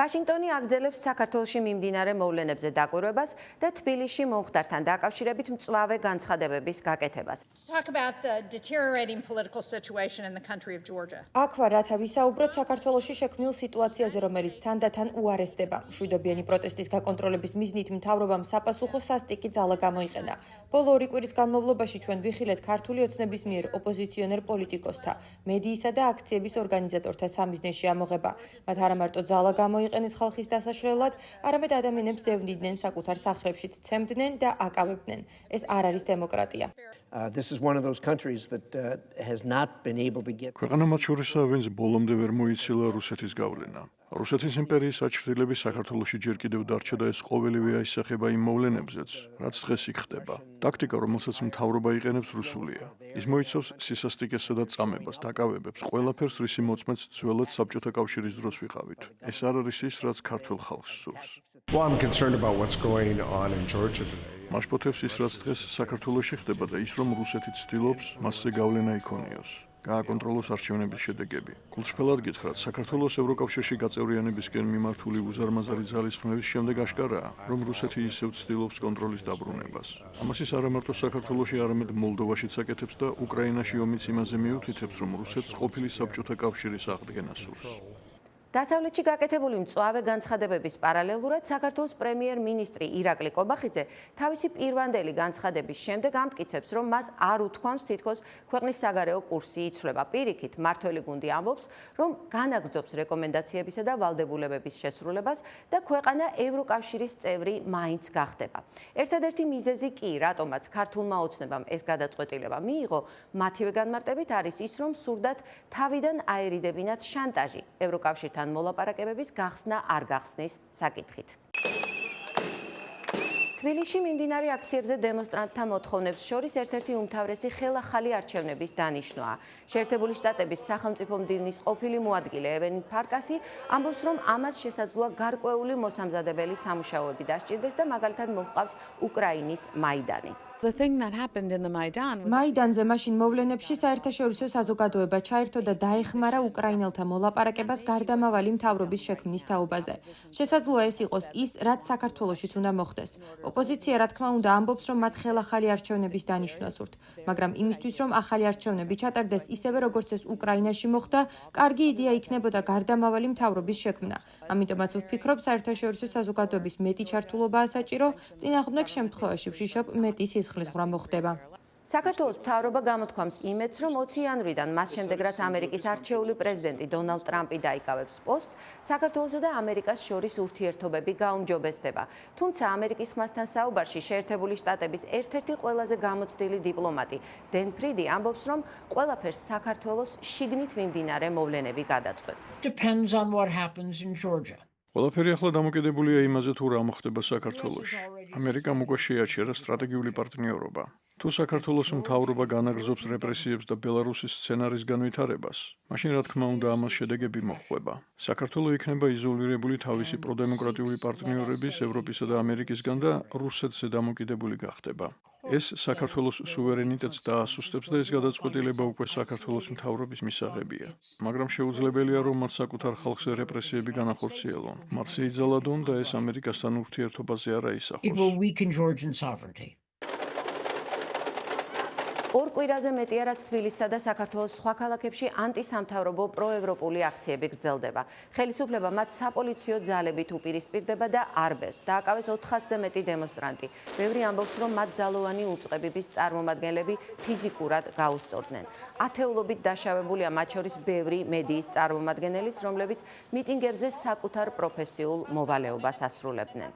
ვაშინგტონი აგრძელებს საქართველოში მიმდინარე მოვლენებზე დაკვირვებას და თბილისში მომხდართან დაკავშირებით მწვავე განცხადებების გაკეთებას. აქ ვარ, რათა ვისაუბროთ საქართველოში შექმნილ სიტუაციაზე, რომელიც თანდათან უარესდება. მშვიდობიანი პროტესტის გაკონტროლების მიზნით მთავრობამ საპასუხო სასტიკი ძალა გამოიყენა. ბოლო 2 კვირის განმავლობაში ჩვენ ვიხილეთ ქართული ოცნების მიერ ოპოზიციონერ პოლიტიკოსთა, მედიისა და აქციების ორგანიზატორთა სამიზნეში ამოღება. მათ არა მარტო ძალა გამოიყენეს ხალხის დასაშლელად, არამედ ადამიანებს დევნიდნენ საკუთარ სახლებში, ცემდნენ და აკავებდნენ. ეს არ არის დემოკრატია. ქვეყანა მათ შორისაა, ვინც ბოლომდე ვერ მოიცილა რუსეთის გავლენა. რუსეთის იმპერიის აჩრდილები საქართველოში ჯერ კიდევ დარჩა და ეს ყოველივე აისახება იმ მოვლენებზეც, რაც დღეს იქ ხდება. ტაქტიკა, რომელსაც მთავრობა იყენებს, რუსულია. ის მოიცავს სისასტიკესა და წამებას, დაკავებებს, ყველაფერს რისი მოწმეც ძველად საბჭოთა კავშირის დროს ვიყავით. ეს არ არის ის, რაც ქართველ ხალხს სურს. მაშფოთებს ის, რაც დღეს საქართველოში ხდება და ის, რომ რუსეთი ცდილობს მასზე გავლენა იქონიოს. გააკონტროლოს არჩევნების შედეგები. გულწრფელად გითხრათ, საქართველოს ევროკავშირში გაწევრიანებისკენ მიმართული უზარმაზარი ძალის ხმების შემდეგ აშკარაა, რომ რუსეთი ისევ ცდილობს კონტროლის დაბრუნებას. ამას ის არა მარტო საქართველოში, არამედ მოლდოვაშიც აკეთებს და უკრაინაში ომიც იმაზე მიუთითებს, რომ რუსეთს ყოფილი საბჭოთა კავშირის აღდგენა სურს. დასავლეთში გაკეთებული მწვავე განცხადებების პარალელურად საქართველოს პრემიერ-მინისტრი ირაკლი კობახიძე თავისი პირვანდელი განცხადების შემდეგ ამტკიცებს, რომ მას არ უთქვამს თითქოს ქვეყნის საგარეო კურსი იცვლება. პირიქით, მმართველი გუნდი ამბობს, რომ განაგრძობს რეკომენდაციებისა და ვალდებულებების შესრულებას და ქვეყანა ევროკავშირის წევრი მაინც გახდება. ერთადერთი მიზეზი კი, რატომაც ქართულმა ოცნებამ ეს გადაწყვეტილება მიიღო, მათივე განმარტებით არის ის, რომ სურდათ თავიდან აერიდებინათ შანტაჟი ევროკავშირთან მოლაპარაკებების გახსნა არ გახსნის საკითხით. თბილისში მიმდინარე აქციებზე დემონსტრანტთა მოთხოვნებს შორის ერთ-ერთი უმთავრესი ხელახალი არჩევნების დანიშვნაა. შეერთებული შტატების სახელმწიფო მდივნის ყოფილი მოადგილე ევენი ფარკასი ამბობს, რომ ამას შესაძლოა გარკვეული მოსამზადებელი სამუშაოები დასჭირდეს და მაგალითად მოჰყავს უკრაინის მაიდანი. მაიდანზე მაშინ მოვლენებში საერთაშორისო საზოგადოება ჩაერთო და დაეხმარა უკრაინელთა მოლაპარაკებას გარდამავალი მთავრობის შექმნის თაობაზე. შესაძლოა ეს იყოს ის, რაც საქართველოშიც უნდა მოხდეს. ოპოზიცია, რა თქმა უნდა, ამბობს, რომ მათ ხელახალი არჩევნების დანიშვნა სურთ, მაგრამ იმისთვის, რომ ახალი არჩევნები ჩატარდეს ისევე, როგორც ეს უკრაინაში მოხდა, კარგი იდეა იქნებოდა გარდამავალი მთავრობის შექმნა. ამიტომაც ვფიქრობ, საერთაშორისო საზოგადოების მეტი ჩართულობაა საჭირო, წინააღმდეგ შემთხვევაში ვშიშობ მეტი სისხლის ღრმა მოხდება. საქართველოს მთავრობა გამოთქვამს იმედს, რომ 20 იანვრიდან მას შემდეგ, რაც ამერიკის არჩეული პრეზიდენტი დონალდ ტრამპი დაიკავებს პოსტს, საქართველოსა და ამერიკას შორის ურთიერთობები გაუმჯობესდება. თუმცა ამერიკის ხმასთან საუბარში შეერთებული შტატების ერთ-ერთი ყველაზე გამოცდილი დიპლომატი დენ ფრიდი ამბობს, რომ ყველაფერს საქართველოს შიგნით მიმდინარე მოვლენები გადაწყვეტს. ყველაფერი ახლა დამოკიდებულია იმაზე, თუ რა მოხდება საქართველოში. ამერიკამ უკვე შეაჩერა სტრატეგიული პარტნიორობა. თუ საქართველოს მთავრობა განაგრძობს რეპრესიებს და ბელარუსის სცენარის განვითარებას, მაშინ რა თქმა უნდა ამას შედეგები მოჰყვება. საქართველო იქნება იზოლირებული თავისი პროდემოკრატიული პარტნიორების, ევროპისა და ამერიკისგან და რუსეთზე დამოკიდებული გახდება. ეს საქართველოს სუვერენიტეტს დაასუსტებს და ეს გადაწყვეტილება უკვე საქართველოს მთავრობის მისაღებია. მაგრამ შეუძლებელია, რომ მათ საკუთარ ხალხზე რეპრესიები განახორციელონ. მათ შეიძალადონ და ეს ამერიკასთან ურთიერთობაზე არ აისახოს. 2 კვირაზე მეტია, რაც თბილისსა და საქართველოს სხვა ქალაქებში ანტისამთავრობო პროევროპული აქციები გრძელდება. ხელისუფლება მათ საპოლიციო ძალებით უპირისპირდება და არბევს. დააკავეს 400-ზე მეტი დემონსტრანტი. ბევრი ამბობს, რომ მათ ძალოვანი უწყებების წარმომადგენლები ფიზიკურად გაუსწორდნენ. ათეულობით დაშავებულია, მათ შორის ბევრი მედიის წარმომადგენელიც, რომლებიც მიტინგებზე საკუთარ პროფესიულ მოვალეობას ასრულებდნენ.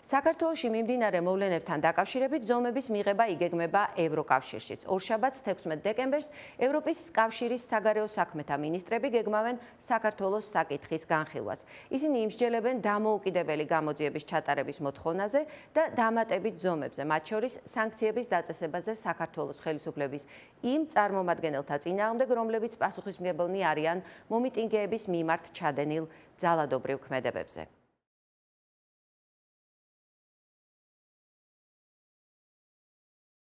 საქართველოში მიმდინარე მოვლენებთან დაკავშირებით ზომების მიღება იგეგმება ევროკავშირშიც. ორშაბათს 16 დეკემბერს ევროპის კავშირის საგარეო საქმეთა მინისტრები გეგმავენ საქართველოს საკითხის განხილვას. ისინი იმსჯელებენ დამოუკიდებელი გამოძიების ჩატარების მოთხოვნაზე და დამატებით ზომებზე, მათ შორის სანქციების დაწესებაზე საქართველოს ხელისუფლების იმ წარმომადგენელთა წინააღმდეგ, რომლებიც პასუხისმგებელნი არიან მომიტინგეების მიმართ ჩადენილ ძალადობრივ ქმედებებზე.